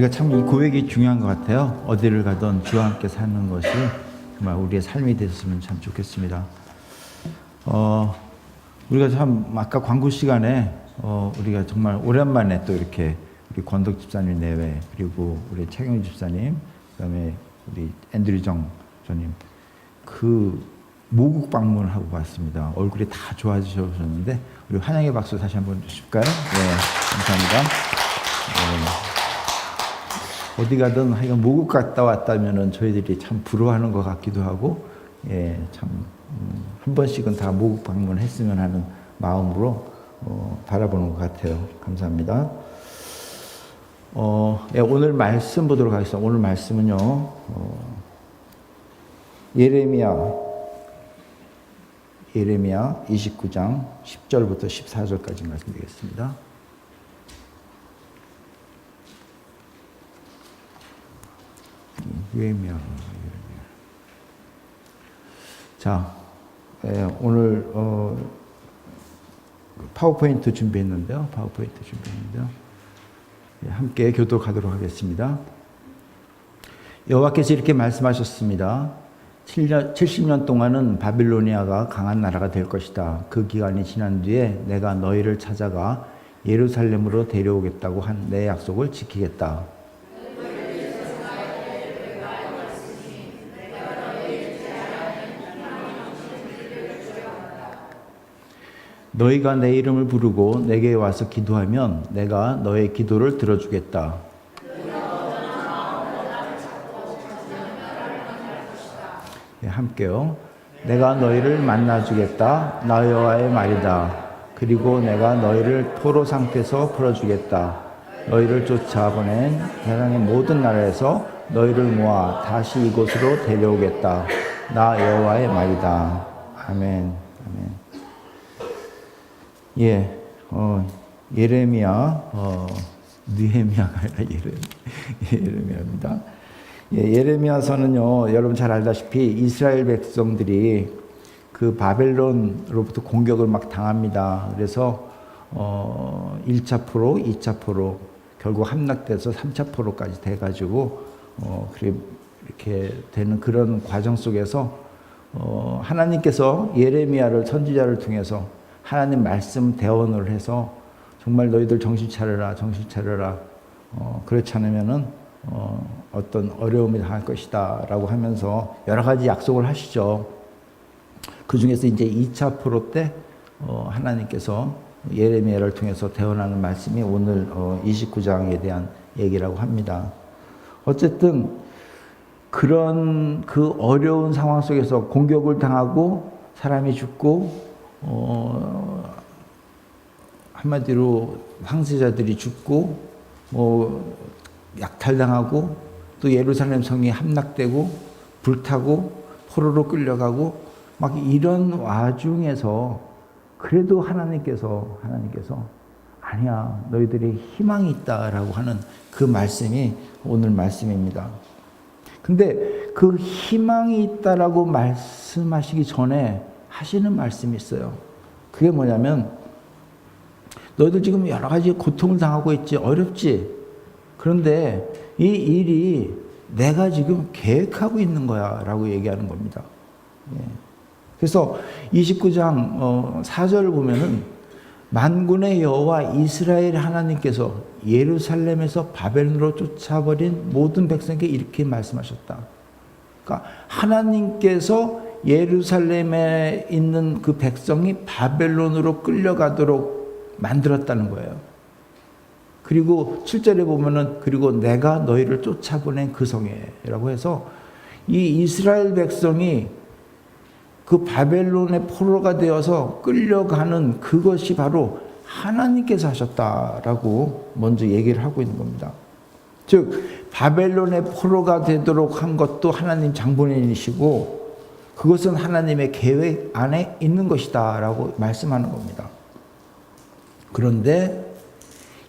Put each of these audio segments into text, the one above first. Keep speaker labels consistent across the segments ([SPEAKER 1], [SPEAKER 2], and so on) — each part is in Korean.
[SPEAKER 1] 우리가 참 이 고백이 중요한 것 같아요. 어디를 가든 주와 함께 사는 것이 정말 우리의 삶이 됐으면 참 좋겠습니다. 우리가 참 아까 광고 시간에 우리가 정말 오랜만에 또 이렇게 우리 권덕 집사님 내외, 그리고 우리 최경 집사님, 그다음에 우리 앤드류정 전님 그 모국 방문을 하고 왔습니다. 얼굴이 다 좋아지셨는데 우리 환영의 박수 다시 한번 주실까요? 네, 감사합니다. 어디 가든 하여간 모국 갔다 왔다면은 저희들이 참 부러워하는 것 같기도 하고, 참 한 번씩은 다 모국 방문했으면 하는 마음으로 바라보는 것 같아요. 감사합니다. 오늘 말씀 보도록 하겠습니다. 오늘 말씀은요, 예레미야 29장 10절부터 14절까지 말씀드리겠습니다. 예레미야. 자, 오늘 파워포인트 준비했는데요. 함께 교독하도록 하겠습니다. 여호와께서 이렇게 말씀하셨습니다. 70년 동안은 바빌로니아가 강한 나라가 될 것이다. 그 기간이 지난 뒤에 내가 너희를 찾아가 예루살렘으로 데려오겠다고 한 내 약속을 지키겠다. 너희가 내 이름을 부르고 내게 와서 기도하면 내가 너의 기도를 들어주겠다. 네, 함께요. 내가 너희를 만나주겠다. 나 여호와의 말이다. 그리고 내가 너희를 포로 상태에서 풀어주겠다. 너희를 쫓아보낸 세상의 모든 나라에서 너희를 모아 다시 이곳으로 데려오겠다. 나 여호와의 말이다. 아멘. 예레미야, 느헤미야가 아니라 예레미야입니다. 예레미야서는요, 여러분 잘 알다시피 이스라엘 백성들이 그 바벨론으로부터 공격을 막 당합니다. 그래서 1차 포로, 2차 포로, 결국 함락돼서 3차 포로까지 돼가지고 이렇게 되는 그런 과정 속에서 하나님께서 예레미야를 선지자를 통해서 하나님 말씀 대언을 해서 정말 너희들 정신 차려라. 그렇지 않으면은 어떤 어려움이 당할 것이다 라고 하면서 여러 가지 약속을 하시죠. 그 중에서 이제 2차 포로 때 하나님께서 예레미야를 통해서 대언하는 말씀이 오늘 29장에 대한 얘기라고 합니다. 어쨌든 그런 그 어려운 상황 속에서 공격을 당하고 사람이 죽고 한마디로 황제자들이 죽고 약탈당하고 또 예루살렘 성이 함락되고 불타고 포로로 끌려가고 막 이런 와중에서 그래도 하나님께서 아니야, 너희들이 희망이 있다라고 하는 그 말씀이 오늘 말씀입니다. 근데 그 희망이 있다라고 말씀하시기 전에 하시는 말씀이 있어요. 그게 뭐냐면 너희들 지금 여러 가지 고통을 당하고 있지, 어렵지. 그런데 이 일이 내가 지금 계획하고 있는 거야 라고 얘기하는 겁니다. 그래서 29장 4절을 보면은 만군의 여호와 이스라엘 하나님께서 예루살렘에서 바벨론으로 쫓아버린 모든 백성에게 이렇게 말씀하셨다. 그러니까 하나님께서 예루살렘에 있는 그 백성이 바벨론으로 끌려가도록 만들었다는 거예요. 그리고 7절에 보면은 그리고 내가 너희를 쫓아보낸 그 성에라고 해서 이 이스라엘 백성이 그 바벨론의 포로가 되어서 끌려가는 그것이 바로 하나님께서 하셨다라고 먼저 얘기를 하고 있는 겁니다. 즉 바벨론의 포로가 되도록 한 것도 하나님 장본인이시고 그것은 하나님의 계획 안에 있는 것이다 라고 말씀하는 겁니다. 그런데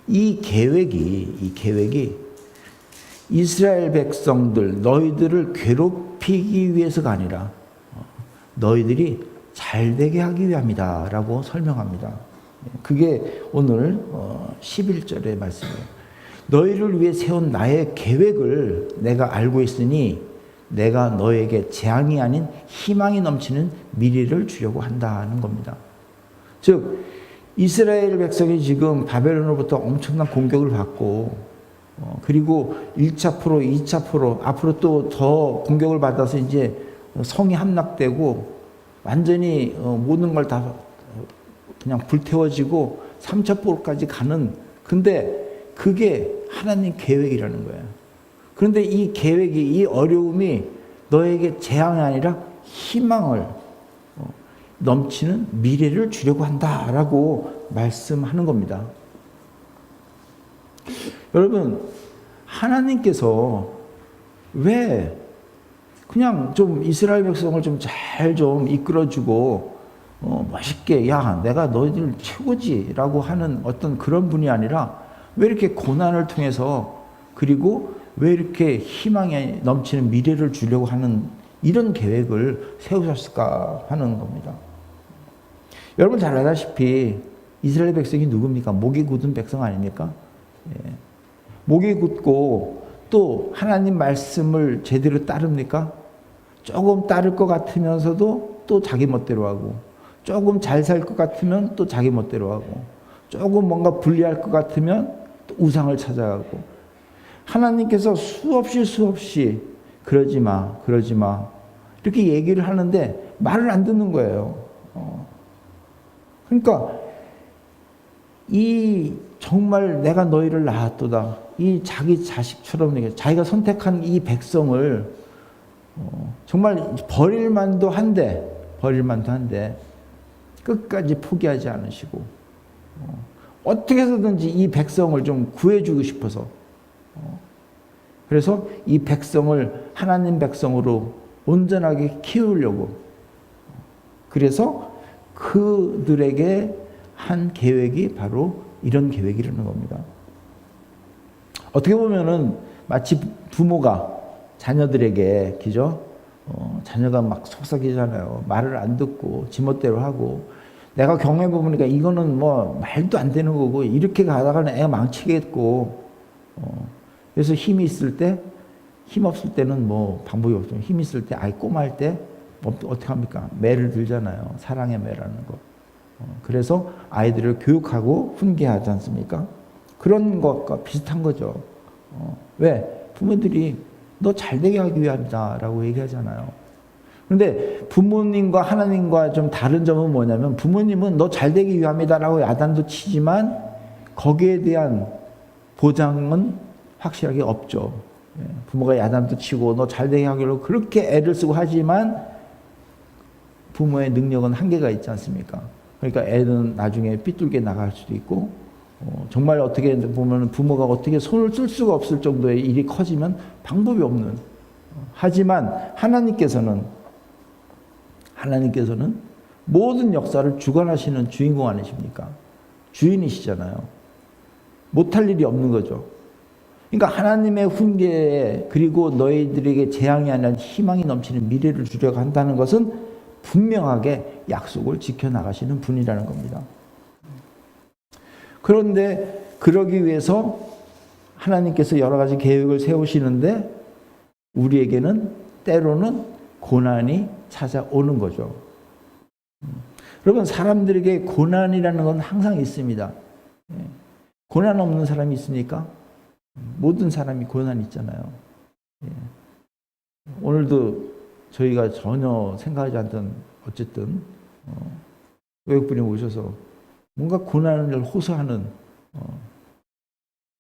[SPEAKER 1] 이 계획이 이스라엘 백성들 너희들을 괴롭히기 위해서가 아니라 너희들이 잘되게 하기 위함이다 라고 설명합니다. 그게 오늘 11절의 말씀이에요. 너희를 위해 세운 나의 계획을 내가 알고 있으니 내가 너에게 재앙이 아닌 희망이 넘치는 미래를 주려고 한다는 겁니다. 즉 이스라엘 백성이 지금 바벨론으로부터 엄청난 공격을 받고 그리고 1차 포로, 2차 포로 앞으로 또 더 공격을 받아서 이제 성이 함락되고 완전히 모든 걸 다 그냥 불태워지고 3차 포로까지 가는, 근데 그게 하나님 계획이라는 거예요. 그런데 이 계획이, 이 어려움이 너에게 재앙이 아니라 희망을 넘치는 미래를 주려고 한다라고 말씀하는 겁니다. 여러분, 하나님께서 왜 그냥 좀 이스라엘 백성을 좀 잘 좀 이끌어주고 멋있게 야 내가 너희들 최고지라고 하는 어떤 그런 분이 아니라 왜 이렇게 고난을 통해서, 그리고 왜 이렇게 희망에 넘치는 미래를 주려고 하는 이런 계획을 세우셨을까 하는 겁니다. 여러분 잘 알다시피 이스라엘 백성이 누굽니까? 목이 굳은 백성 아닙니까? 예. 목이 굳고 또 하나님 말씀을 제대로 따릅니까? 조금 따를 것 같으면서도 또 자기 멋대로 하고, 조금 잘 살 것 같으면 또 자기 멋대로 하고, 조금 뭔가 불리할 것 같으면 또 우상을 찾아가고, 하나님께서 수없이 그러지 마 이렇게 얘기를 하는데 말을 안 듣는 거예요. 그러니까 이 정말 내가 너희를 낳았도다, 이 자기 자식처럼 자기가 선택한 이 백성을 정말 버릴만도 한데 끝까지 포기하지 않으시고 어떻게 해서든지 이 백성을 좀 구해주고 싶어서, 그래서 이 백성을 하나님 백성으로 온전하게 키우려고, 그래서 그들에게 한 계획이 바로 이런 계획이라는 겁니다. 어떻게 보면은 마치 부모가 자녀들에게, 그죠? 자녀가 막 속삭이잖아요. 말을 안 듣고 지멋대로 하고, 내가 경험해 보니까 이거는 뭐 말도 안 되는 거고, 이렇게 가다가는 애가 망치겠고, 그래서 힘이 있을 때, 힘 없을 때는 뭐 방법이 없죠. 힘 있을 때, 아이 꼬마할 때 어떻게 합니까? 매를 들잖아요. 사랑의 매라는 거. 그래서 아이들을 교육하고 훈계하지 않습니까? 그런 것과 비슷한 거죠. 왜? 부모들이 너 잘되게 하기 위함이다 라고 얘기하잖아요. 그런데 부모님과 하나님과 좀 다른 점은 뭐냐면, 부모님은 너 잘되기 위함이다 라고 야단도 치지만 거기에 대한 보장은 확실하게 없죠. 부모가 야단도 치고 너 잘되게 하기로 그렇게 애를 쓰고 하지만 부모의 능력은 한계가 있지 않습니까? 그러니까 애는 나중에 삐뚤게 나갈 수도 있고, 정말 어떻게 보면 부모가 어떻게 손을 쓸 수가 없을 정도의 일이 커지면 방법이 없는. 하지만 하나님께서는 모든 역사를 주관하시는 주인공 아니십니까? 주인이시잖아요. 못할 일이 없는 거죠. 그러니까 하나님의 훈계에, 그리고 너희들에게 재앙이 아니라 희망이 넘치는 미래를 주려고 한다는 것은 분명하게 약속을 지켜나가시는 분이라는 겁니다. 그런데 그러기 위해서 하나님께서 여러 가지 계획을 세우시는데 우리에게는 때로는 고난이 찾아오는 거죠. 여러분, 사람들에게 고난이라는 건 항상 있습니다. 고난 없는 사람이 있습니까? 모든 사람이 고난이 있잖아요. 오늘도 저희가 전혀 생각하지 않던, 어쨌든 외국분이 오셔서 뭔가 고난을 호소하는,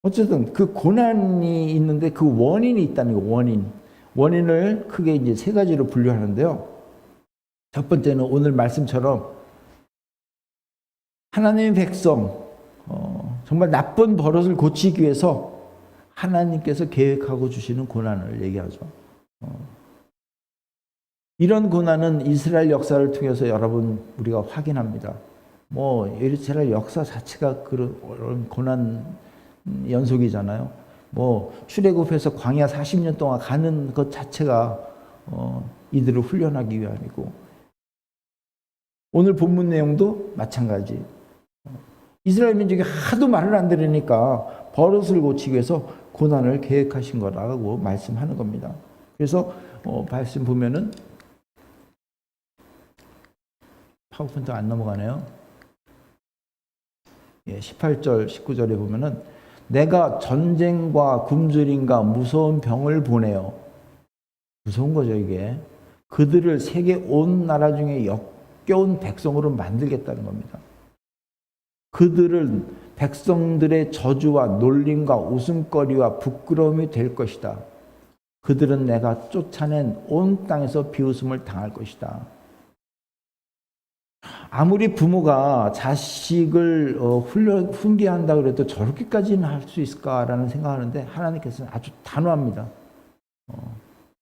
[SPEAKER 1] 어쨌든 그 고난이 있는데 그 원인이 있다는 거. 원인을 크게 이제 세 가지로 분류하는데요. 첫 번째는 오늘 말씀처럼 하나님의 백성, 정말 나쁜 버릇을 고치기 위해서 하나님께서 계획하고 주시는 고난을 얘기하죠. 이런 고난은 이스라엘 역사를 통해서 여러분 우리가 확인합니다. 뭐 이스라엘 역사 자체가 그런 고난 연속이잖아요. 뭐 출애굽해서 광야 40년 동안 가는 것 자체가 이들을 훈련하기 위함이고, 오늘 본문 내용도 마찬가지. 이스라엘 민족이 하도 말을 안 들으니까 버릇을 고치기 위해서 고난을 계획하신 거라고 말씀하는 겁니다. 그래서 말씀 보면은 파워포인트 안 넘어가네요. 18절, 19절에 보면은 내가 전쟁과 굶주림과 무서운 병을 보내요. 무서운 거죠, 이게. 그들을 세계 온 나라 중에 역겨운 백성으로 만들겠다는 겁니다. 그들은 백성들의 저주와 놀림과 웃음거리와 부끄러움이 될 것이다. 그들은 내가 쫓아낸 온 땅에서 비웃음을 당할 것이다. 아무리 부모가 자식을 훈계한다 그래도 저렇게까지는 할 수 있을까라는 생각하는데 하나님께서는 아주 단호합니다.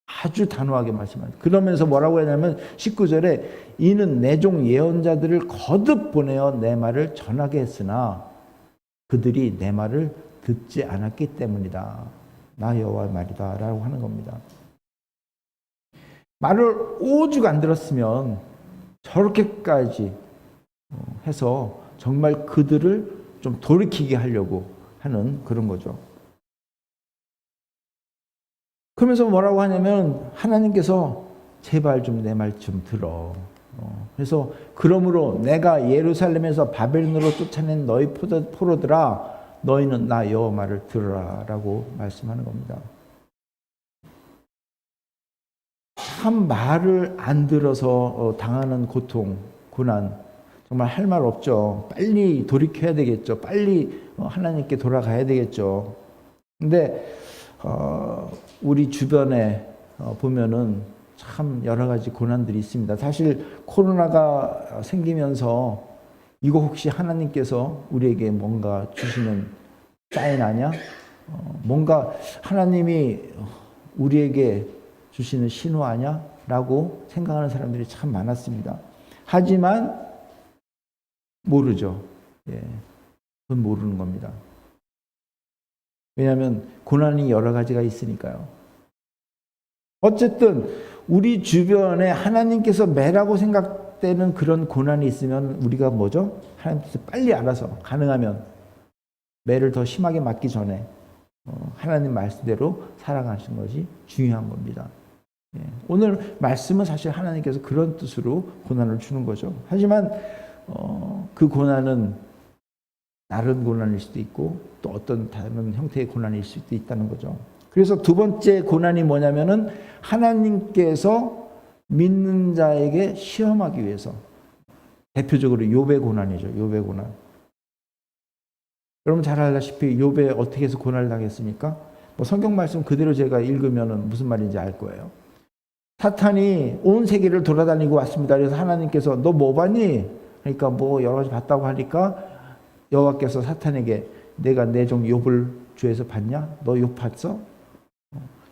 [SPEAKER 1] 아주 단호하게 말씀합니다. 그러면서 뭐라고 하냐면 19절에 이는 내 종 예언자들을 거듭 보내어 내 말을 전하게 했으나 그들이 내 말을 듣지 않았기 때문이다. 나 여호와의 말이다 라고 하는 겁니다. 말을 오죽 안 들었으면 저렇게까지 해서 정말 그들을 좀 돌이키게 하려고 하는 그런 거죠. 그러면서 뭐라고 하냐면 하나님께서 제발 좀 내 말 좀 들어. 그래서 그러므로 내가 예루살렘에서 바벨론으로 쫓아낸 너희 포로들아 너희는 나 여호와 말을 들으라 라고 말씀하는 겁니다. 참 말을 안 들어서 당하는 고통, 고난 정말 할 말 없죠. 빨리 돌이켜야 되겠죠. 빨리 하나님께 돌아가야 되겠죠. 근데 우리 주변에 보면은 참 여러 가지 고난들이 있습니다. 사실 코로나가 생기면서 이거 혹시 하나님께서 우리에게 뭔가 주시는 사인 아니야? 뭔가 하나님이 우리에게 주시는 신호 아니야? 라고 생각하는 사람들이 참 많았습니다. 하지만 모르죠. 그건 모르는 겁니다. 왜냐하면 고난이 여러 가지가 있으니까요. 어쨌든 우리 주변에 하나님께서 매라고 생각되는 그런 고난이 있으면 우리가 뭐죠? 하나님께서 빨리 알아서 가능하면 매를 더 심하게 맞기 전에 하나님 말씀대로 살아가시는 것이 중요한 겁니다. 오늘 말씀은 사실 하나님께서 그런 뜻으로 고난을 주는 거죠. 하지만 그 고난은 다른 고난일 수도 있고 또 어떤 다른 형태의 고난일 수도 있다는 거죠. 그래서 두 번째 고난이 뭐냐면은 하나님께서 믿는 자에게 시험하기 위해서 대표적으로 욥의 고난이죠. 욥의 고난. 여러분 잘 알다시피 욥에 어떻게 해서 고난을 당했습니까? 성경 말씀 그대로 제가 읽으면은 무슨 말인지 알 거예요. 사탄이 온 세계를 돌아다니고 왔습니다. 그래서 하나님께서 너 뭐 봤니? 그러니까 뭐 여러 가지 봤다고 하니까 여호와께서 사탄에게 내가 내 종 욥을 주에서 봤냐? 너 욥 봤어?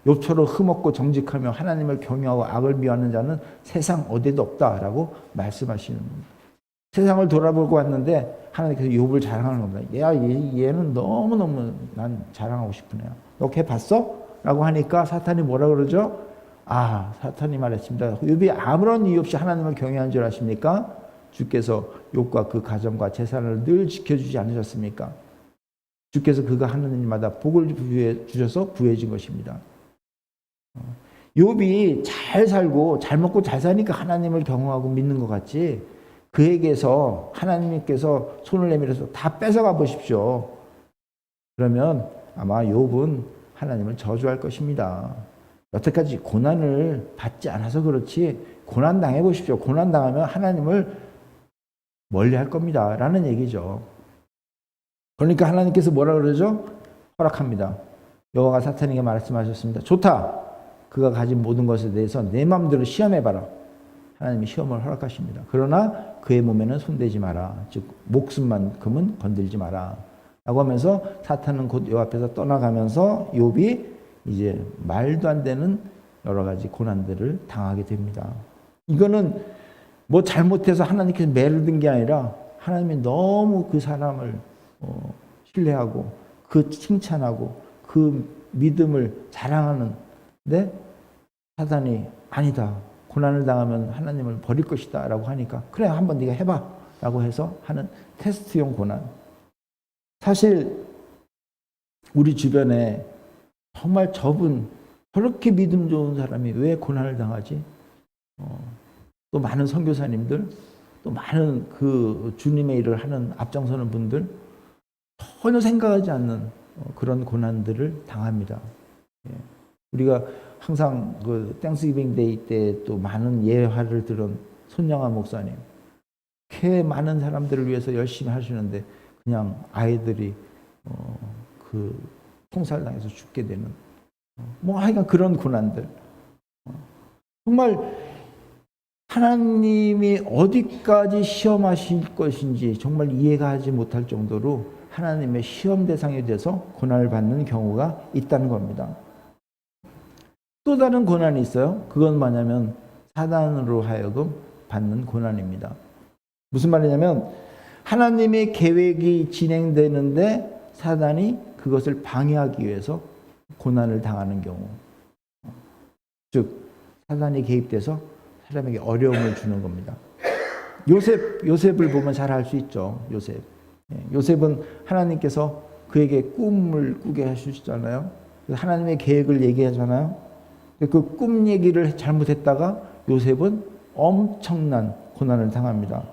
[SPEAKER 1] 욥처럼 흠없고 정직하며 하나님을 경외하고 악을 미워하는 자는 세상 어디에도 없다라고 말씀하시는 겁니다. 세상을 돌아보고 왔는데 하나님께서 욥을 자랑하는 겁니다. 얘는 너무너무 난 자랑하고 싶은 애야. 너 걔 봤어? 라고 하니까 사탄이 뭐라 그러죠? 사탄이 말했습니다. 욥이 아무런 이유 없이 하나님을 경외한 줄 아십니까? 주께서 욥과 그 가정과 재산을 늘 지켜주지 않으셨습니까? 주께서 그가 하는 일마다 복을 주셔서 부해진 것입니다. 욥이 잘 살고 잘 먹고 잘 사니까 하나님을 경외하고 믿는 것 같지 그에게서 하나님께서 손을 내밀어서 다 뺏어가 보십시오. 그러면 아마 욥은 하나님을 저주할 것입니다. 여태까지 고난을 받지 않아서 그렇지 고난 당해 보십시오. 고난 당하면 하나님을 멀리할 겁니다. 라는 얘기죠. 그러니까 하나님께서 뭐라 그러죠? 허락합니다. 여호와가 사탄에게 말씀하셨습니다. 좋다. 그가 가진 모든 것에 대해서 내 마음대로 시험해봐라. 하나님이 시험을 허락하십니다. 그러나 그의 몸에는 손대지 마라. 즉 목숨만큼은 건들지 마라. 라고 하면서 사탄은 곧 여호와 앞에서 떠나가면서 욥이 이제 말도 안 되는 여러 가지 고난들을 당하게 됩니다. 이거는 뭐 잘못해서 하나님께서 매를 든 게 아니라 하나님이 너무 그 사람을 신뢰하고 그 칭찬하고 그 믿음을 자랑하는데 사탄이 아니다. 고난을 당하면 하나님을 버릴 것이다 라고 하니까 그래 한번 네가 해봐 라고 해서 하는 테스트용 고난. 사실 우리 주변에 정말 저분 저렇게 믿음 좋은 사람이 왜 고난을 당하지? 또 많은 선교사님들, 또 많은 그 주님의 일을 하는 앞장서는 분들 전혀 생각하지 않는 그런 고난들을 당합니다. 예. 우리가 항상 그 땡스기빙 데이 때 또 많은 예화를 들은 손양아 목사님, 이렇게 많은 사람들을 위해서 열심히 하시는데 그냥 아이들이 그 통살당해서 죽게 되는 뭐 하여간 그런 고난들. 정말 하나님이 어디까지 시험하실 것인지 정말 이해가 하지 못할 정도로 하나님의 시험 대상이 돼서 고난을 받는 경우가 있다는 겁니다. 또 다른 고난이 있어요. 그건 뭐냐면 사단으로 하여금 받는 고난입니다. 무슨 말이냐면 하나님의 계획이 진행되는데 사단이 그것을 방해하기 위해서 고난을 당하는 경우. 즉 사단이 개입돼서 사람에게 어려움을 주는 겁니다. 요셉을 보면 잘 알 수 있죠. 요셉은 하나님께서 그에게 꿈을 꾸게 하시잖아요. 하나님의 계획을 얘기하잖아요. 그 꿈 얘기를 잘못했다가 요셉은 엄청난 고난을 당합니다.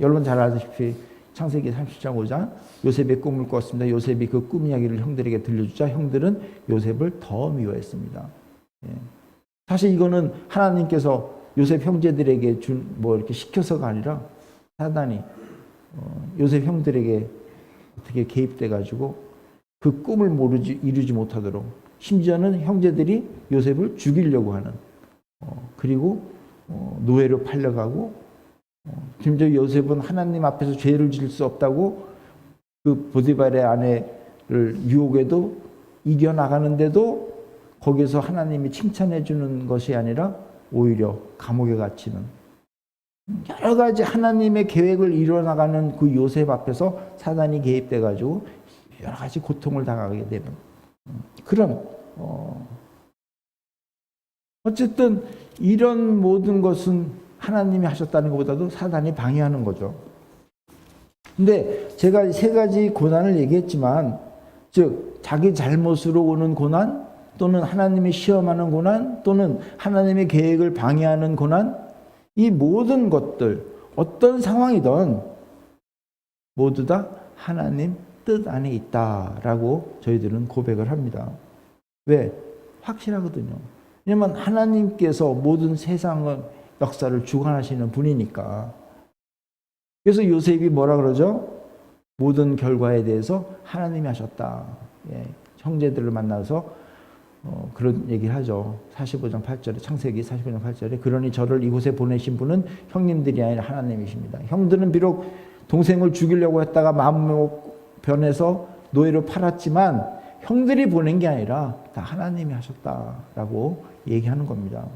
[SPEAKER 1] 여러분 잘 아시다시피 창세기 37장 5장 요셉의 꿈을 꿨습니다. 요셉이 그 꿈 이야기를 형들에게 들려주자 형들은 요셉을 더 미워했습니다. 사실 이거는 하나님께서 요셉 형제들에게 뭐 이렇게 시켜서가 아니라 사단이 요셉 형들에게 어떻게 개입돼 가지고 그 꿈을 이루지 못하도록, 심지어는 형제들이 요셉을 죽이려고 하는, 그리고 노예로 팔려가고, 심지어 요셉은 하나님 앞에서 죄를 지을 수 없다고 그 보디발의 아내를 유혹에도 이겨나가는데도 거기서 하나님이 칭찬해 주는 것이 아니라 오히려 감옥에 갇히는, 여러 가지 하나님의 계획을 이뤄나가는 그 요셉 앞에서 사단이 개입돼 가지고 여러 가지 고통을 당하게 되는 그런, 어쨌든 이런 모든 것은 하나님이 하셨다는 것보다도 사단이 방해하는 거죠. 근데 제가 세 가지 고난을 얘기했지만, 즉 자기 잘못으로 오는 고난, 또는 하나님이 시험하는 고난, 또는 하나님의 계획을 방해하는 고난, 이 모든 것들 어떤 상황이든 모두 다 하나님 뜻 안에 있다라고 저희들은 고백을 합니다. 왜? 확실하거든요. 왜냐하면 하나님께서 모든 세상의 역사를 주관하시는 분이니까. 그래서 요셉이 뭐라 그러죠? 모든 결과에 대해서 하나님이 하셨다. 형제들을 만나서 그런 얘기를 하죠. 45장 8절에, 창세기 45장 8절에 그러니 저를 이곳에 보내신 분은 형님들이 아니라 하나님이십니다. 형들은 비록 동생을 죽이려고 했다가 마음 변해서 노예로 팔았지만 형들이 보낸 게 아니라 다 하나님이 하셨다라고 얘기하는 겁니다.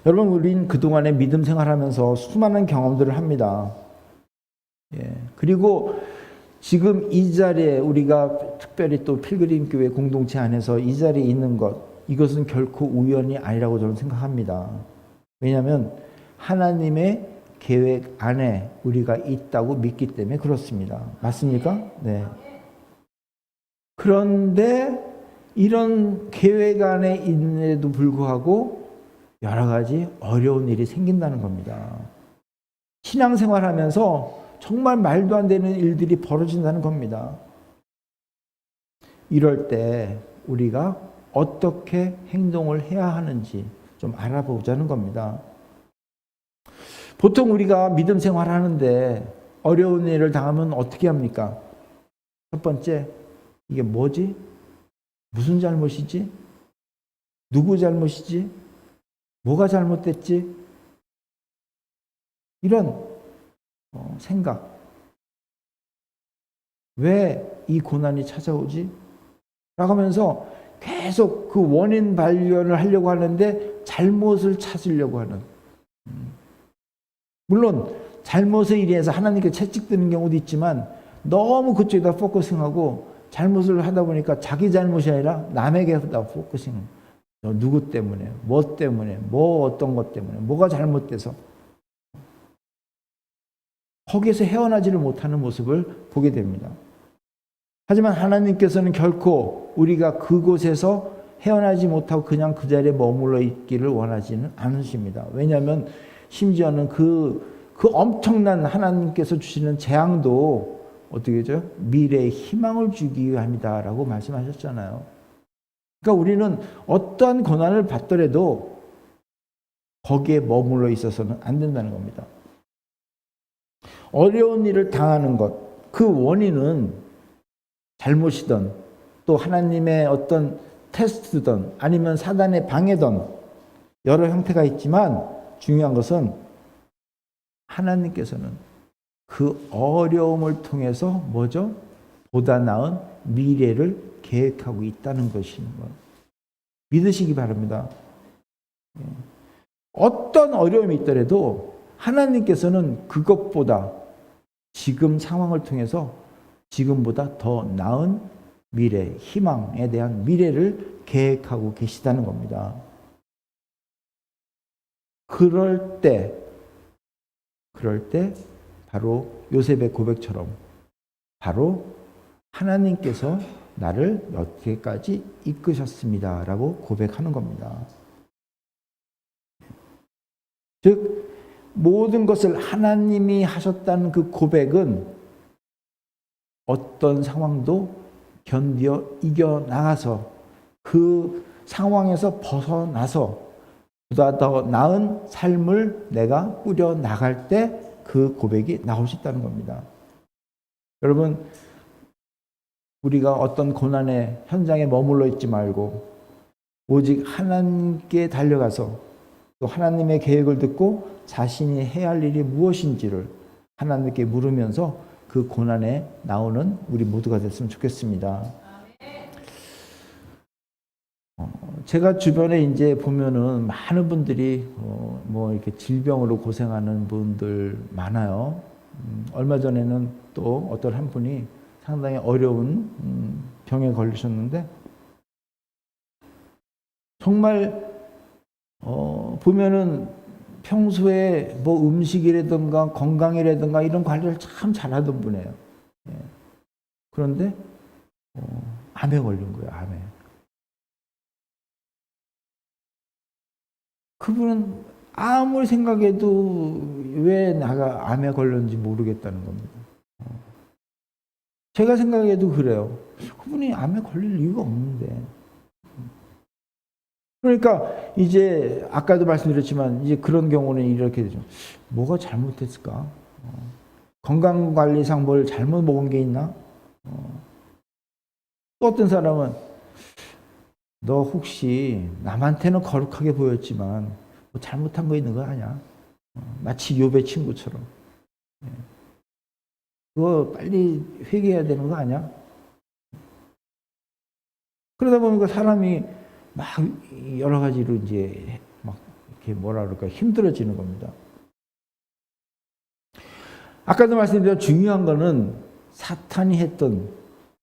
[SPEAKER 1] 여러분, 우린 그동안에 믿음 생활하면서 수많은 경험들을 합니다. 그리고 지금 이 자리에 우리가 특별히 또 필그림 교회 공동체 안에서 이 자리에 있는 것, 이것은 결코 우연이 아니라고 저는 생각합니다. 왜냐하면 하나님의 계획 안에 우리가 있다고 믿기 때문에 그렇습니다. 맞습니까? 네. 그런데 이런 계획 안에 있는데도 불구하고 여러 가지 어려운 일이 생긴다는 겁니다. 신앙생활하면서 정말 말도 안 되는 일들이 벌어진다는 겁니다. 이럴 때 우리가 어떻게 행동을 해야 하는지 좀 알아보자는 겁니다. 보통 우리가 믿음 생활하는데 어려운 일을 당하면 어떻게 합니까? 첫 번째, 이게 뭐지? 무슨 잘못이지? 누구 잘못이지? 뭐가 잘못됐지? 이런 생각. 왜 이 고난이 찾아오지? 라고 하면서 계속 그 원인 발견을 하려고 하는데 잘못을 찾으려고 하는. 물론 잘못에 의해서 하나님께 채찍드는 경우도 있지만 너무 그쪽에다 포커싱하고 잘못을 하다 보니까 자기 잘못이 아니라 남에게다 포커싱. 누구 때문에, 뭐 때문에, 뭐 어떤 것 때문에, 뭐가 잘못돼서 거기에서 헤어나지를 못하는 모습을 보게 됩니다. 하지만 하나님께서는 결코 우리가 그곳에서 헤어나지 못하고 그냥 그 자리에 머물러 있기를 원하지는 않으십니다. 왜냐하면 심지어는 그 엄청난 하나님께서 주시는 재앙도 어떻게 죠? 미래의 희망을 주기 위함이다라고 말씀하셨잖아요. 그러니까 우리는 어떠한 고난을 받더라도 거기에 머물러 있어서는 안 된다는 겁니다. 어려운 일을 당하는 것, 그 원인은 잘못이든 또 하나님의 어떤 테스트든 아니면 사단의 방해든 여러 형태가 있지만 중요한 것은 하나님께서는 그 어려움을 통해서 뭐죠? 보다 나은 미래를 계획하고 있다는 것인 것. 믿으시기 바랍니다. 어떤 어려움이 있더라도 하나님께서는 그것보다 지금 상황을 통해서 지금보다 더 나은 미래, 희망에 대한 미래를 계획하고 계시다는 겁니다. 그럴 때 바로 요셉의 고백처럼 바로 하나님께서 나를 여기까지 이끄셨습니다라고 고백하는 겁니다. 즉 모든 것을 하나님이 하셨다는 그 고백은 어떤 상황도 견디어 이겨나가서 그 상황에서 벗어나서 보다 더 나은 삶을 내가 꾸려나갈 때 그 고백이 나올 수 있다는 겁니다. 여러분, 우리가 어떤 고난의 현장에 머물러 있지 말고 오직 하나님께 달려가서 또 하나님의 계획을 듣고 자신이 해야 할 일이 무엇인지를 하나님께 물으면서 그 고난에 나오는 우리 모두가 됐으면 좋겠습니다. 제가 주변에 이제 보면은 많은 분들이 뭐 이렇게 질병으로 고생하는 분들 많아요. 얼마 전에는 또 어떤 한 분이 상당히 어려운 병에 걸리셨는데 정말 보면은 평소에 뭐 음식이라든가 건강이라든가 이런 관리를 참 잘하던 분이에요. 그런데 암에 걸린 거예요. 암에. 그분은 아무리 생각해도 왜 내가 암에 걸렸는지 모르겠다는 겁니다. 제가 생각해도 그래요. 그분이 암에 걸릴 이유가 없는데. 그러니까 이제 아까도 말씀드렸지만 이제 그런 경우는 이렇게 되죠. 뭐가 잘못했을까? 건강관리상 뭘 잘못 먹은 게 있나? 또 어떤 사람은 너 혹시 남한테는 거룩하게 보였지만 뭐 잘못한 거 있는 거 아니야? 마치 욥의 친구처럼. 그거 빨리 회개해야 되는 거 아니야? 그러다 보니까 사람이 막 여러 가지로 이제 막 이렇게 뭐라 그럴까 힘들어지는 겁니다. 아까도 말씀드린 중요한 거는 사탄이 했던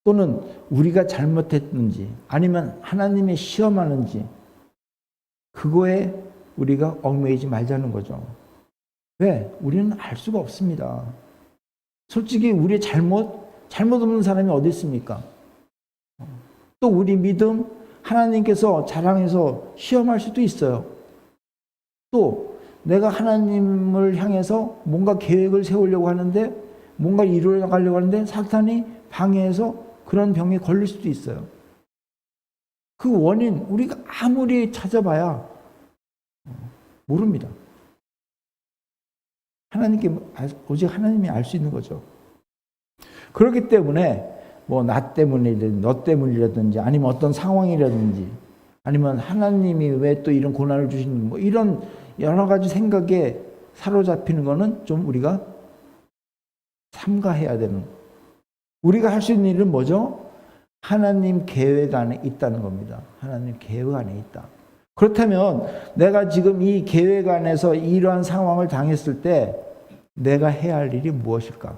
[SPEAKER 1] 또는 우리가 잘못했는지 아니면 하나님의 시험하는지 그거에 우리가 얽매이지 말자는 거죠. 왜? 우리는 알 수가 없습니다. 솔직히 우리의 잘못 없는 사람이 어디 있습니까? 또 우리 믿음 하나님께서 자랑해서 시험할 수도 있어요. 또 내가 하나님을 향해서 뭔가 계획을 세우려고 하는데 뭔가 이루어 나가려고 하는데 사탄이 방해해서 그런 병에 걸릴 수도 있어요. 그 원인 우리가 아무리 찾아봐야 모릅니다. 오직 하나님이 알 수 있는 거죠. 그렇기 때문에 뭐 나 때문이라든지 너 때문이라든지 아니면 어떤 상황이라든지 아니면 하나님이 왜 또 이런 고난을 주시는 뭐 이런 여러 가지 생각에 사로잡히는 거는 좀 우리가 삼가해야 되는 우리가 할 수 있는 일은 뭐죠? 하나님 계획 안에 있다는 겁니다. 하나님 계획 안에 있다. 그렇다면 내가 지금 이 계획 안에서 이러한 상황을 당했을 때 내가 해야 할 일이 무엇일까?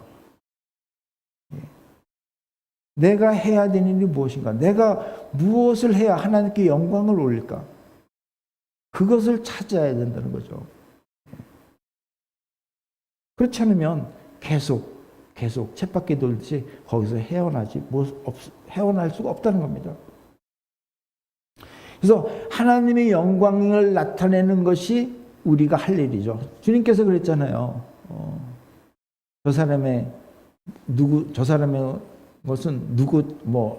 [SPEAKER 1] 내가 해야 되는 일이 무엇인가? 내가 무엇을 해야 하나님께 영광을 올릴까? 그것을 찾아야 된다는 거죠. 그렇지 않으면 계속 계속 쳇바퀴 돌듯이 거기서 헤어날 수가 없다는 겁니다. 그래서 하나님의 영광을 나타내는 것이 우리가 할 일이죠. 주님께서 그랬잖아요. 저 사람의 것은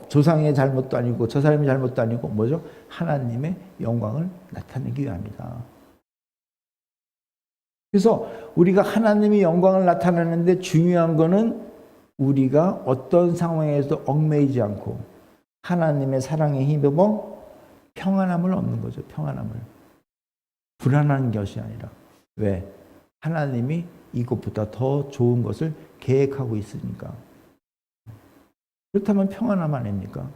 [SPEAKER 1] 조상의 잘못도 아니고 저 사람의 잘못도 아니고 뭐죠? 하나님의 영광을 나타내기 위함이다. 그래서 우리가 하나님의 영광을 나타내는데 중요한 거는 우리가 어떤 상황에서도 얽매이지 않고 하나님의 사랑에 힘입어 평안함을 얻는 거죠. 평안함을. 불안한 것이 아니라. 왜? 하나님이 이것보다 더 좋은 것을 계획하고 있으니까. 그렇다면 평안함 아닙니까?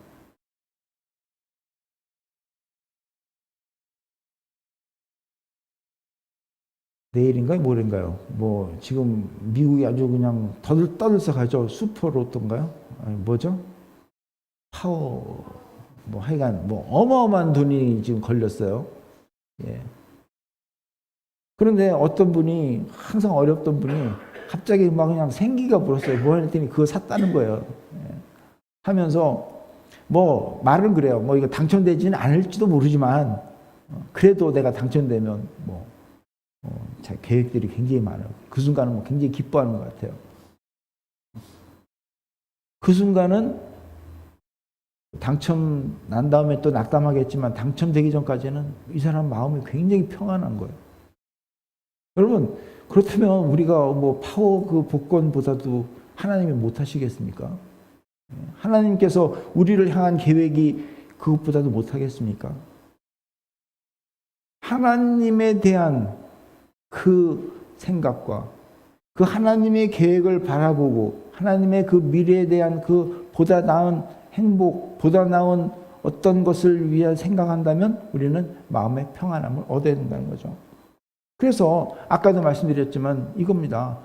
[SPEAKER 1] 내일인가요? 모레인가요? 지금 미국이 아주 그냥 떠들썩하죠. 슈퍼로또인가요? 뭐죠? 파워, 하여간, 어마어마한 돈이 지금 걸렸어요. 예. 그런데 어떤 분이, 항상 어렵던 분이 갑자기 그냥 생기가 불었어요. 했더니 그거 샀다는 거예요. 예. 하면서, 말은 그래요. 이거 당첨되지는 않을지도 모르지만, 그래도 내가 당첨되면, 자, 계획들이 굉장히 많아요. 그 순간은 굉장히 기뻐하는 것 같아요. 그 순간은 당첨 난 다음에 또 낙담하겠지만 당첨되기 전까지는 이 사람 마음이 굉장히 평안한 거예요. 여러분, 그렇다면 우리가 파워 그 복권보다도 하나님이 못 하시겠습니까? 하나님께서 우리를 향한 계획이 그것보다도 못 하겠습니까? 하나님에 대한 그 생각과 그 하나님의 계획을 바라보고 하나님의 그 미래에 대한 그 보다 나은 행복, 보다 나은 어떤 것을 위해 생각한다면 우리는 마음의 평안함을 얻어야 된다는 거죠. 그래서 아까도 말씀드렸지만 이겁니다.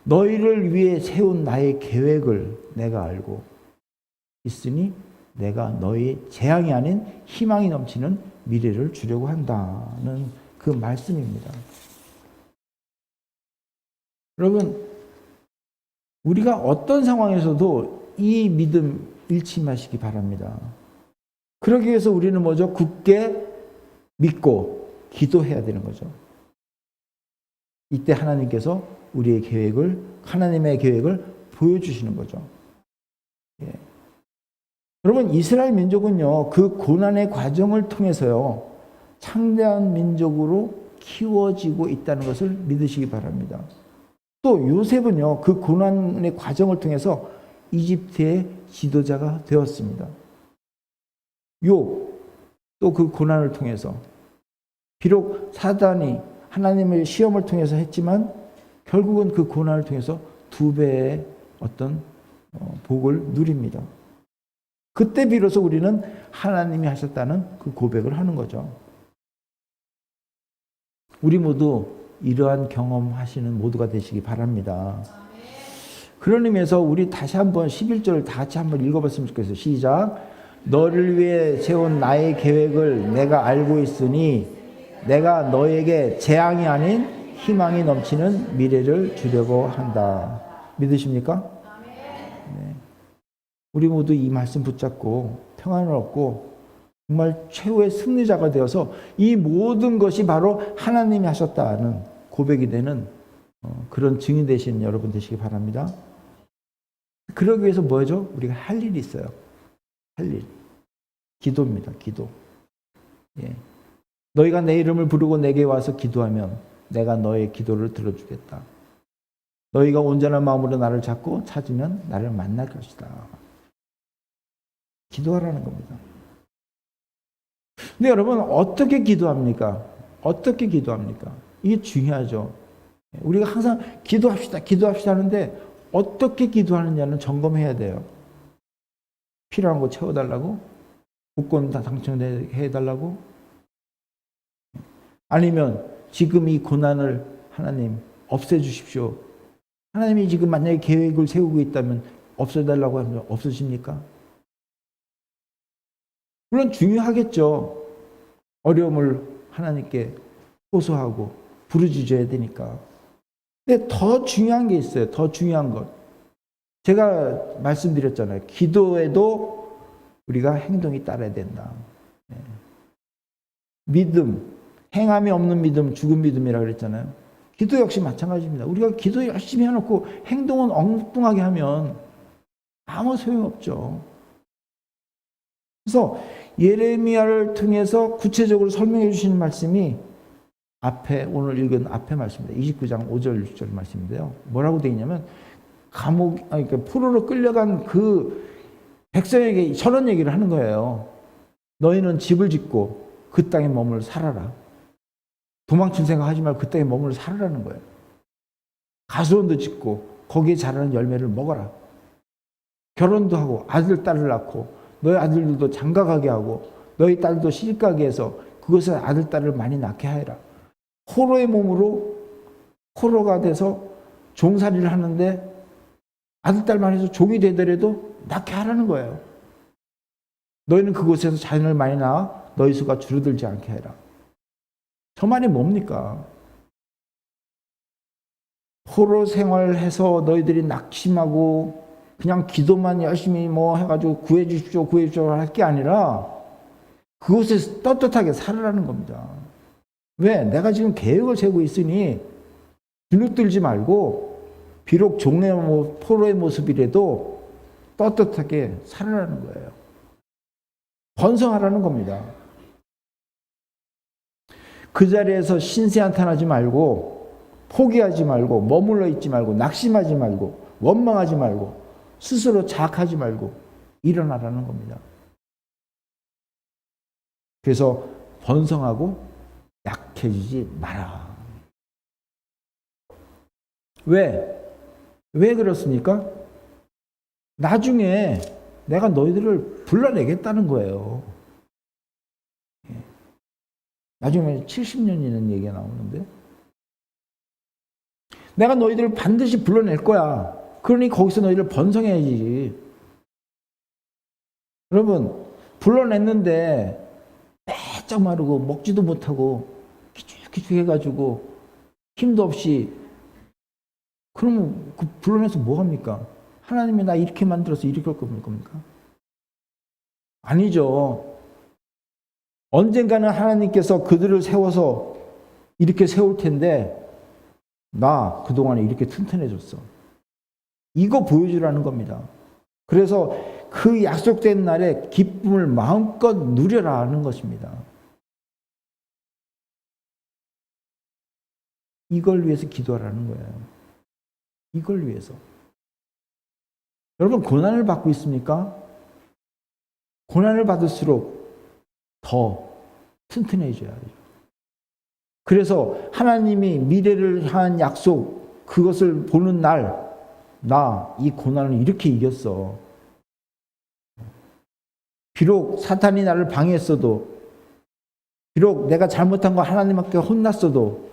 [SPEAKER 1] 너희를 위해 세운 나의 계획을 내가 알고 있으니 내가 너희의 재앙이 아닌 희망이 넘치는 미래를 주려고 한다는 그 말씀입니다. 여러분, 우리가 어떤 상황에서도 이 믿음 잃지 마시기 바랍니다. 그러기 위해서 우리는 뭐죠? 굳게 믿고 기도해야 되는 거죠. 이때 하나님께서 하나님의 계획을 보여주시는 거죠. 예. 여러분, 이스라엘 민족은요, 그 고난의 과정을 통해서요, 창대한 민족으로 키워지고 있다는 것을 믿으시기 바랍니다. 또 요셉은요, 그 고난의 과정을 통해서 이집트의 지도자가 되었습니다. 또 그 고난을 통해서 비록 사단이 하나님의 시험을 통해서 했지만 결국은 그 고난을 통해서 2배의 어떤 복을 누립니다. 그때 비로소 우리는 하나님이 하셨다는 그 고백을 하는 거죠. 우리 모두 이러한 경험하시는 모두가 되시기 바랍니다. 그런 의미에서 우리 다시 한번 11절을 다 같이 한번 읽어봤으면 좋겠어요. 시작. 너를 위해 세운 나의 계획을 내가 알고 있으니 내가 너에게 재앙이 아닌 희망이 넘치는 미래를 주려고 한다. 믿으십니까? 네. 우리 모두 이 말씀 붙잡고 평안을 얻고 정말 최후의 승리자가 되어서 이 모든 것이 바로 하나님이 하셨다는 고백이 되는 그런 증인 되시는 여러분 되시기 바랍니다. 그러기 위해서 뭐죠? 우리가 할 일이 있어요. 할 일. 기도입니다. 기도. 예. 너희가 내 이름을 부르고 내게 와서 기도하면 내가 너의 기도를 들어주겠다. 너희가 온전한 마음으로 나를 찾고 찾으면 나를 만날 것이다. 기도하라는 겁니다. 근데 여러분, 어떻게 기도합니까? 어떻게 기도합니까? 이게 중요하죠. 우리가 항상 기도합시다 하는데 어떻게 기도하느냐는 점검해야 돼요. 필요한 거 채워달라고? 복권 다 당첨해달라고? 아니면 지금 이 고난을 하나님 없애주십시오. 하나님이 지금 만약에 계획을 세우고 있다면 없애달라고 하면 없으십니까? 물론 중요하겠죠. 어려움을 하나님께 호소하고 부르짖어야 되니까. 근데 더 중요한 게 있어요. 더 중요한 것. 제가 말씀드렸잖아요. 기도에도 우리가 행동이 따라야 된다. 믿음, 행함이 없는 믿음, 죽은 믿음이라고 그랬잖아요. 기도 역시 마찬가지입니다. 우리가 기도 열심히 해놓고 행동은 엉뚱하게 하면 아무 소용없죠. 그래서 예레미야를 통해서 구체적으로 설명해 주시는 말씀이 앞에 오늘 읽은 앞에 말씀입니다. 29장 5절 6절 말씀인데요. 뭐라고 되어 있냐면 그러니까 포로로 끌려간 그 백성에게 저런 얘기를 하는 거예요. 너희는 집을 짓고 그 땅에 머물러 살아라. 도망칠 생각하지 말고 그 땅에 머물러 살아라는 거예요. 가수원도 짓고 거기에 자라는 열매를 먹어라. 결혼도 하고 아들 딸을 낳고 너희 아들들도 장가가게 하고 너희 딸도 시집가게 해서 그것을 아들 딸을 많이 낳게 하여라. 포로의 몸으로 포로가 돼서 종살이를 하는데 아들 딸만 해서 종이 되더라도 낳게 하라는 거예요. 너희는 그곳에서 자녀를 많이 낳아 너희 수가 줄어들지 않게 해라. 저 말이 뭡니까? 포로 생활해서 너희들이 낙심하고 그냥 기도만 열심히 뭐 해가지고 구해주십시오 할 게 아니라 그곳에서 떳떳하게 살아라는 겁니다. 왜? 내가 지금 계획을 세우고 있으니 주눅들지 말고 비록 종의 포로의 모습이라도 떳떳하게 살아라는 거예요. 번성하라는 겁니다. 그 자리에서 신세한탄하지 말고 포기하지 말고 머물러 있지 말고 낙심하지 말고 원망하지 말고 스스로 자학하지 말고 일어나라는 겁니다. 그래서 번성하고 약해지지 마라. 왜? 왜 그렇습니까? 나중에 내가 너희들을 불러내겠다는 거예요. 나중에 70년이라는 얘기가 나오는데 내가 너희들을 반드시 불러낼 거야. 그러니 거기서 너희를 번성해야지. 여러분 불러냈는데 빼짝 마르고 먹지도 못하고 기죽기죽해가지고 힘도 없이 그러면 그 불러내서 뭐합니까? 하나님이 나 이렇게 만들어서 이렇게 할 겁니까? 아니죠. 언젠가는 하나님께서 그들을 세워서 이렇게 세울 텐데 나 그동안에 이렇게 튼튼해졌어. 이거 보여주라는 겁니다. 그래서 그 약속된 날에 기쁨을 마음껏 누려라 하는 것입니다. 이걸 위해서 기도하라는 거예요. 이걸 위해서. 여러분 고난을 받고 있습니까? 고난을 받을수록 더 튼튼해져야 돼요. 그래서 하나님이 미래를 향한 약속 그것을 보는 날 나 이 고난을 이렇게 이겼어. 비록 사탄이 나를 방해했어도 비록 내가 잘못한 거 하나님께 혼났어도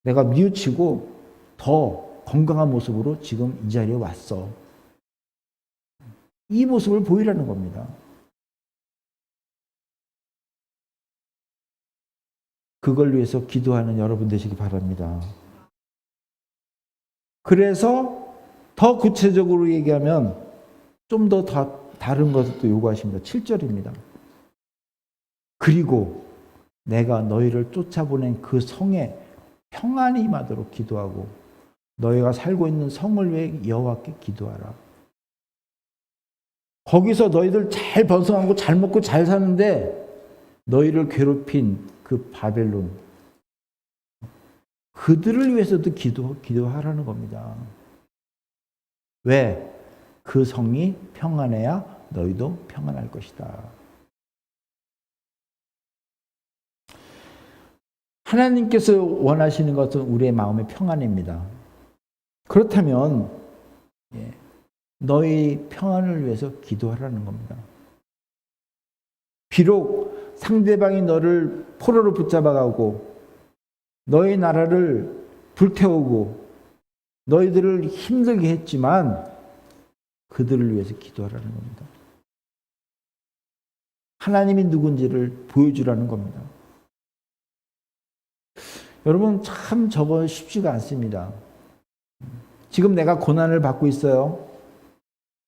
[SPEAKER 1] 내가 뉘우치고 더 건강한 모습으로 지금 이 자리에 왔어. 이 모습을 보이라는 겁니다. 그걸 위해서 기도하는 여러분 되시기 바랍니다. 그래서 더 구체적으로 얘기하면 좀 더 다른 것도 요구하십니다. 7절입니다. 그리고 내가 너희를 쫓아보낸 그 성에 평안이 임하도록 기도하고 너희가 살고 있는 성을 위해 여호와께 기도하라. 거기서 너희들 잘 번성하고 잘 먹고 잘 사는데 너희를 괴롭힌 그 바벨론 그들을 위해서도 기도하라는 겁니다. 왜? 그 성이 평안해야 너희도 평안할 것이다. 하나님께서 원하시는 것은 우리의 마음의 평안입니다. 그렇다면 너희 평안을 위해서 기도하라는 겁니다. 비록 상대방이 너를 포로로 붙잡아가고 너희 나라를 불태우고 너희들을 힘들게 했지만 그들을 위해서 기도하라는 겁니다. 하나님이 누군지를 보여주라는 겁니다. 여러분 참 저거 쉽지가 않습니다. 지금 내가 고난을 받고 있어요.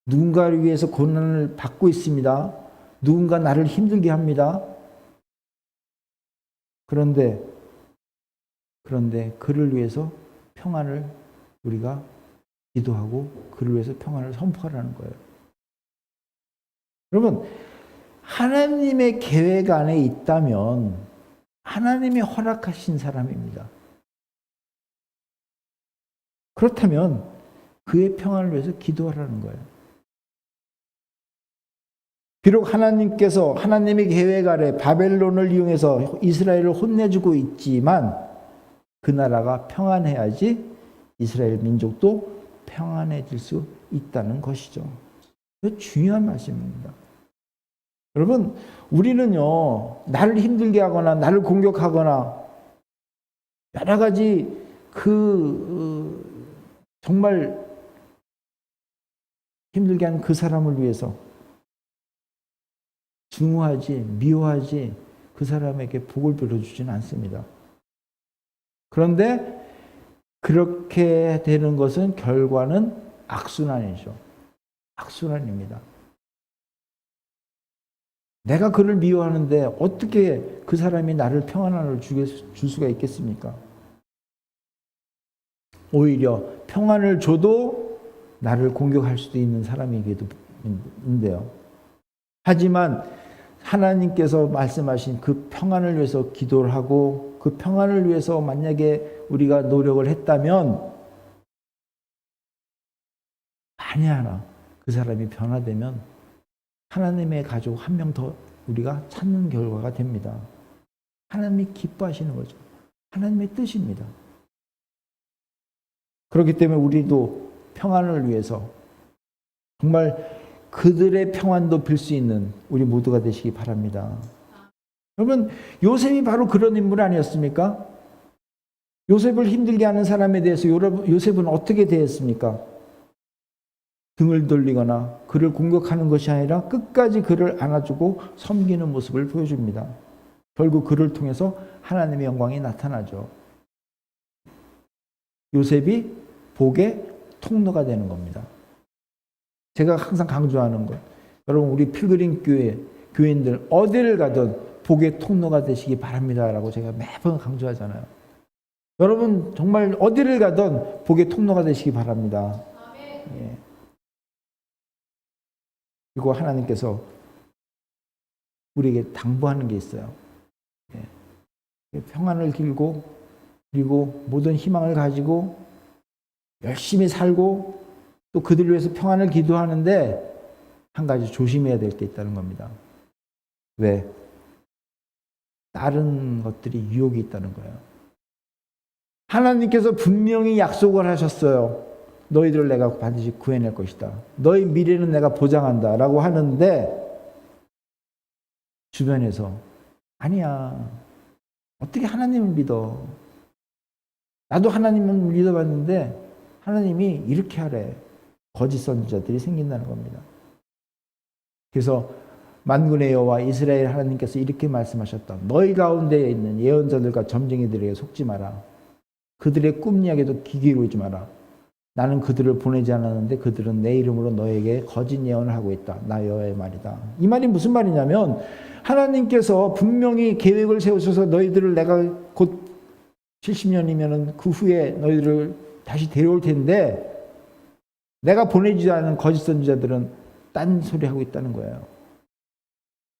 [SPEAKER 1] 누군가를 위해서 고난을 받고 있습니다. 누군가 나를 힘들게 합니다. 그런데 그를 위해서 평안을 우리가 기도하고 그를 위해서 평안을 선포하라는 거예요. 여러분, 하나님의 계획 안에 있다면 하나님이 허락하신 사람입니다. 그렇다면 그의 평안을 위해서 기도하라는 거예요. 비록 하나님께서 하나님의 계획 아래 바벨론을 이용해서 이스라엘을 혼내주고 있지만 그 나라가 평안해야지 이스라엘 민족도 평안해질 수 있다는 것이죠. 중요한 말씀입니다. 여러분, 우리는요, 나를 힘들게 하거나 나를 공격하거나 여러 가지 정말 힘들게 한 그 사람을 위해서 증오하지, 미워하지, 그 사람에게 복을 빌어주지는 않습니다. 그런데 그렇게 되는 것은 결과는 악순환이죠. 악순환입니다. 내가 그를 미워하는데 어떻게 그 사람이 나를 평안을 줄 수가 있겠습니까? 오히려 평안을 줘도 나를 공격할 수도 있는 사람이기도 한데요. 하지만 하나님께서 말씀하신 그 평안을 위해서 기도를 하고 그 평안을 위해서 만약에 우리가 노력을 했다면 만에 하나 그 사람이 변화되면 하나님의 가족 한 명 더 우리가 찾는 결과가 됩니다. 하나님이 기뻐하시는 거죠. 하나님의 뜻입니다. 그렇기 때문에 우리도 평안을 위해서 정말 그들의 평안도 빌 수 있는 우리 모두가 되시기 바랍니다. 여러분, 요셉이 바로 그런 인물 아니었습니까? 요셉을 힘들게 하는 사람에 대해서 요셉은 어떻게 대했습니까? 등을 돌리거나 그를 공격하는 것이 아니라 끝까지 그를 안아주고 섬기는 모습을 보여줍니다. 결국 그를 통해서 하나님의 영광이 나타나죠. 요셉이 복의 통로가 되는 겁니다. 제가 항상 강조하는 것, 여러분 우리 필그림 교인들 어디를 가든 복의 통로가 되시기 바랍니다라고 제가 매번 강조하잖아요. 여러분 정말 어디를 가든 복의 통로가 되시기 바랍니다. 예. 그리고 하나님께서 우리에게 당부하는 게 있어요. 예. 평안을 길고 그리고 모든 희망을 가지고 열심히 살고 또 그들을 위해서 평안을 기도하는데 한 가지 조심해야 될 게 있다는 겁니다. 왜? 다른 것들이 유혹이 있다는 거예요. 하나님께서 분명히 약속을 하셨어요. 너희들을 내가 반드시 구해낼 것이다. 너희 미래는 내가 보장한다 라고 하는데 주변에서 아니야. 어떻게 하나님을 믿어? 나도 하나님을 믿어봤는데 하나님이 이렇게 하래. 거짓 선지자들이 생긴다는 겁니다. 그래서 만군의 여호와 이스라엘 하나님께서 이렇게 말씀하셨다. 너희 가운데에 있는 예언자들과 점쟁이들에게 속지 마라. 그들의 꿈 이야기도 귀 기울이지 마라. 나는 그들을 보내지 않았는데 그들은 내 이름으로 너에게 거짓 예언을 하고 있다. 나 여호와의 말이다. 이 말이 무슨 말이냐면 하나님께서 분명히 계획을 세우셔서 너희들을 내가 곧 70년이면 그 후에 너희들을 다시 데려올 텐데 내가 보내지 않은 거짓 선지자들은 딴 소리 하고 있다는 거예요.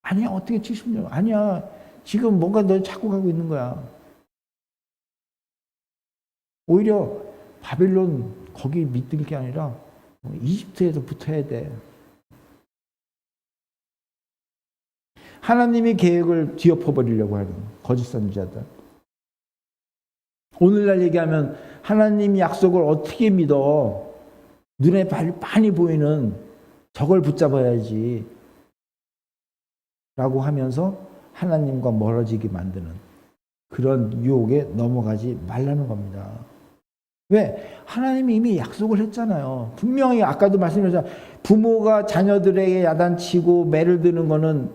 [SPEAKER 1] 아니야, 어떻게 70년? 아니야, 지금 뭔가 너 찾고 가고 있는 거야. 오히려 바벨론 거기 믿을 게 아니라 이집트에서 붙어야 돼. 하나님의 계획을 뒤엎어버리려고 하는 거짓 선지자들. 오늘날 얘기하면 하나님 약속을 어떻게 믿어? 눈에 빤히 보이는 저걸 붙잡아야지 라고 하면서 하나님과 멀어지게 만드는 그런 유혹에 넘어가지 말라는 겁니다. 왜? 하나님이 이미 약속을 했잖아요. 분명히 아까도 말씀드렸잖아요. 부모가 자녀들에게 야단치고 매를 드는 거는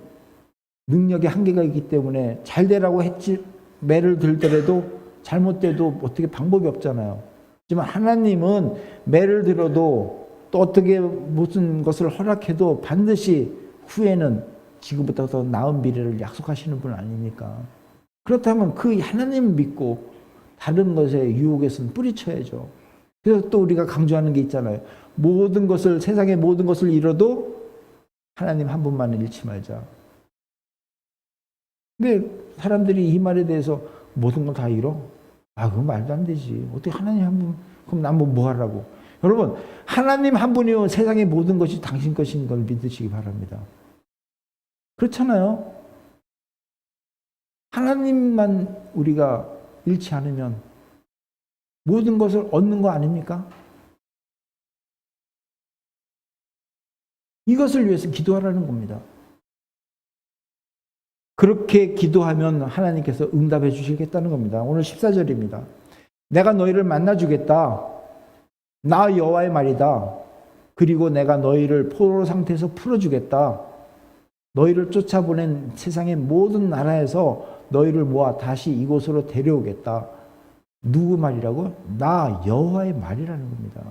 [SPEAKER 1] 능력의 한계가 있기 때문에 잘 되라고 했지 매를 들더라도 잘못돼도 어떻게 방법이 없잖아요. 하지만 하나님은 매를 들어도 또 어떻게 무슨 것을 허락해도 반드시 후에는 지금보다 더 나은 미래를 약속하시는 분 아닙니까? 그렇다면 그 하나님 믿고 다른 것에 유혹에서는 뿌리쳐야죠. 그래서 또 우리가 강조하는 게 있잖아요. 모든 것을, 세상의 모든 것을 잃어도 하나님 한 분만을 잃지 말자. 근데 사람들이 이 말에 대해서 모든 걸 다 잃어? 아, 그건 말도 안 되지. 어떻게 하나님 한 분, 그럼 난 뭐 하라고. 여러분, 하나님 한 분이요. 세상의 모든 것이 당신 것인 걸 믿으시기 바랍니다. 그렇잖아요. 하나님만 우리가 잃지 않으면 모든 것을 얻는 거 아닙니까? 이것을 위해서 기도하라는 겁니다. 그렇게 기도하면 하나님께서 응답해 주시겠다는 겁니다. 오늘 14절입니다. 내가 너희를 만나 주겠다. 나 여호와의 말이다. 그리고 내가 너희를 포로 상태에서 풀어주겠다. 너희를 쫓아보낸 세상의 모든 나라에서 너희를 모아 다시 이곳으로 데려오겠다. 누구 말이라고? 나 여호와의 말이라는 겁니다.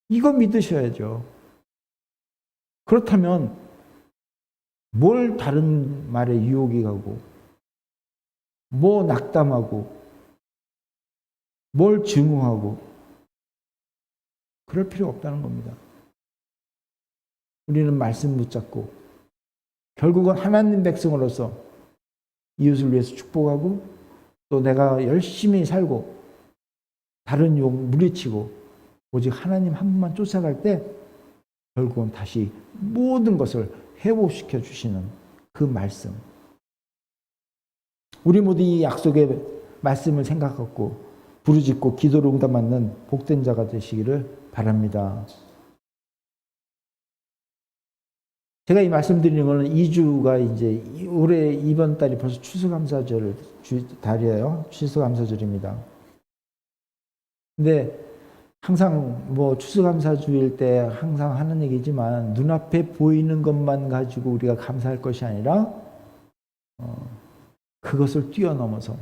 [SPEAKER 1] 이거 믿으셔야죠. 그렇다면 뭘 다른 말에 유혹이 가고 뭐 낙담하고 뭘 증오하고 그럴 필요 없다는 겁니다. 우리는 말씀 붙잡고 결국은 하나님 백성으로서 이웃을 위해서 축복하고 또 내가 열심히 살고 다른 유혹 물리치고 오직 하나님 한 분만 쫓아갈 때 결국은 다시 모든 것을 회복시켜 주시는 그 말씀. 우리 모두 이 약속의 말씀을 생각하고 부르짖고 기도로 응답받는 복된 자가 되시기를 바랍니다. 제가 이 말씀드리는 것은 2주가 이제 올해 이번 달이 벌써 추수감사절 달이에요. 추수감사절입니다. 근데 항상 뭐 추수감사주일 때 항상 하는 얘기지만 눈앞에 보이는 것만 가지고 우리가 감사할 것이 아니라 그것을 뛰어넘어서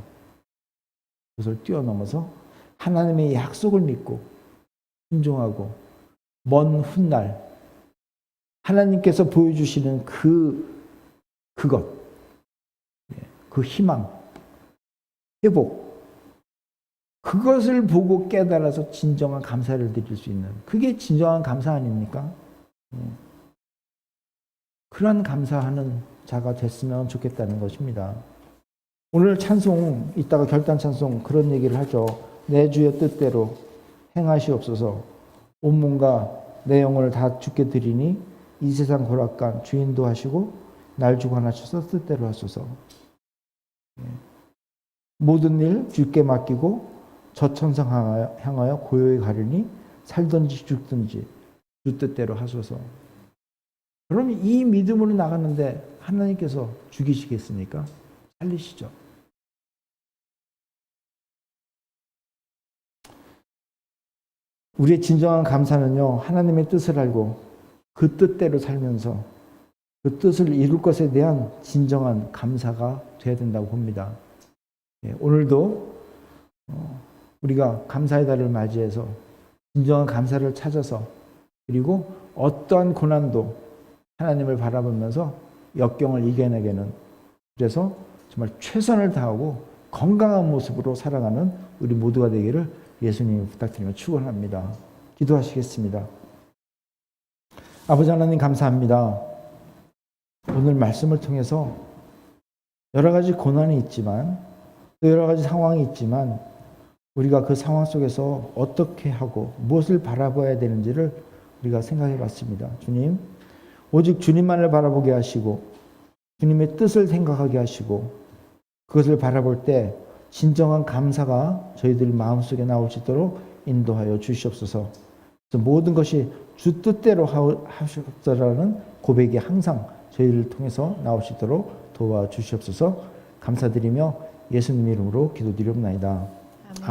[SPEAKER 1] 하나님의 약속을 믿고 순종하고 먼 훗날 하나님께서 보여주시는 그것, 그 희망, 회복, 그것을 보고 깨달아서 진정한 감사를 드릴 수 있는 그게 진정한 감사 아닙니까? 그런 감사하는 자가 됐으면 좋겠다는 것입니다. 오늘 찬송, 이따가 결단 찬송 그런 얘기를 하죠. 내 주의 뜻대로 행하시옵소서. 온 몸과 내 영혼을 다 주께 드리니 이 세상 고락간 주인도 하시고 날 주관하셔서 뜻대로 하소서. 모든 일 주께 맡기고 저 천상 향하여 고요히 가려니 살든지 죽든지 주 뜻대로 하소서. 그럼 이 믿음으로 나가는데 하나님께서 죽이시겠습니까? 살리시죠. 우리의 진정한 감사는요, 하나님의 뜻을 알고 그 뜻대로 살면서 그 뜻을 이룰 것에 대한 진정한 감사가 되어야 된다고 봅니다. 오늘도 우리가 감사의 달을 맞이해서 진정한 감사를 찾아서 그리고 어떠한 고난도 하나님을 바라보면서 역경을 이겨내게는 그래서 정말 최선을 다하고 건강한 모습으로 살아가는 우리 모두가 되기를 예수님 부탁드리며 축원합니다. 기도하시겠습니다. 아버지 하나님 감사합니다. 오늘 말씀을 통해서 여러 가지 고난이 있지만 또 여러 가지 상황이 있지만 우리가 그 상황 속에서 어떻게 하고 무엇을 바라봐야 되는지를 우리가 생각해 봤습니다. 주님, 오직 주님만을 바라보게 하시고 주님의 뜻을 생각하게 하시고 그것을 바라볼 때 진정한 감사가 저희들 마음속에 나올 수 있도록 인도하여 주시옵소서. 그래서 모든 것이 주 뜻대로 하셨다라는 고백이 항상 저희를 통해서 나올 수 있도록 도와주시옵소서. 감사드리며 예수님 이름으로 기도드리옵나이다.